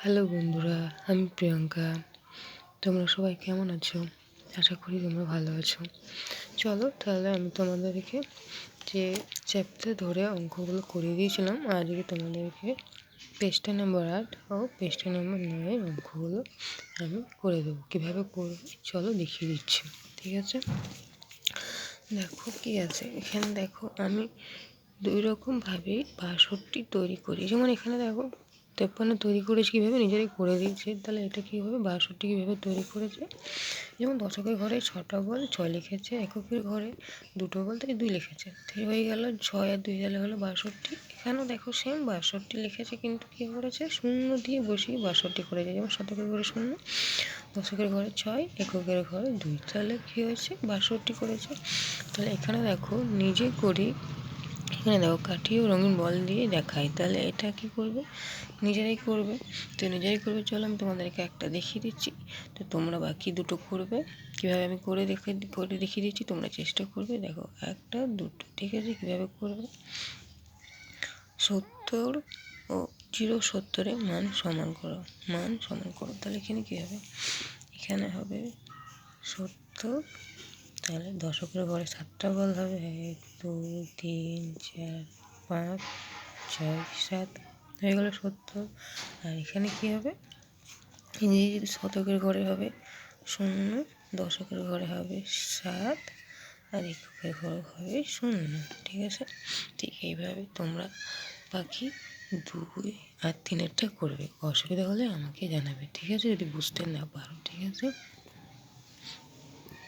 Hello বন্ধুরা, আমি প্রিয়াঙ্কা। তোমরা সবাই কেমন আছো? আশা করি তোমরা ভালো আছো। চলো তাহলে আমি তোমাদেরকে যে চ্যাপ্টার ধরে অঙ্কগুলো করে দিয়েছিলাম, আজকে তোমাদেরকে পেজটা নম্বর 8 ও পেজটা নম্বর 9 অঙ্কগুলো আমি করে দেবো। কীভাবে করবে চলো দেখিয়ে দিচ্ছি, ঠিক আছে? দেখো কি আছে এখানে, দেখো আমি দুই রকমভাবে 62 তৈরি করি। যেমন এখানে দেখো 53 তৈরি করেছি, কীভাবে নিজেরাই করে দিয়েছে। তাহলে এটা কীভাবে 62 কীভাবে তৈরি করেছে। যেমন দশকের ঘরে 6টা বল 6 লিখেছে, এককের ঘরে 2টো বল তাই 2 লিখেছে, হয়ে গেল 6 আর 2 গেলে হলো 62। এখানেও দেখো সেম 62 লিখেছে, কিন্তু কী করেছে শূন্য দিয়ে বসিয়ে 62 করেছে। যেমন শতকের ঘরে 0, দশকের ঘরে 6, এককের ঘরে 2, তাহলে কী হয়েছে 62 করেছে। তাহলে এখানে দেখো নিজে করি, এখানে দেখো কাঠি ও রঙিন বল দিয়ে দেখাই। তাহলে এটা কি করবে, নিজেরাই করবে। তো নিজেরাই করবে, চলো আমি তোমাদেরকে একটা দেখিয়ে দিচ্ছি। তো তোমরা বাকি দুটো করবে। কীভাবে আমি করে দেখিয়ে দিচ্ছি, তোমরা চেষ্টা করবে। দেখো 1টা 2টো, ঠিক আছে? কীভাবে করবে, 70 ও 0 মান সমান করো, তাহলে এখানে কী হবে, এখানে হবে 70। তাহলে দশকের ঘরে 7টা বল হবে, 1 2 3 4 5 6 7, হয়ে গেল 70। আর এখানে কী হবে, শতকের ঘরে হবে 0, দশকের ঘরে হবে 7, আর এককের ঘরে হবে 0, ঠিক আছে? ঠিক এইভাবে তোমরা বাকি 2 আর 3-এরটা করবে। অসুবিধা হলে আমাকে জানাবে, ঠিক আছে? যদি বুঝতে না পারো, ঠিক আছে?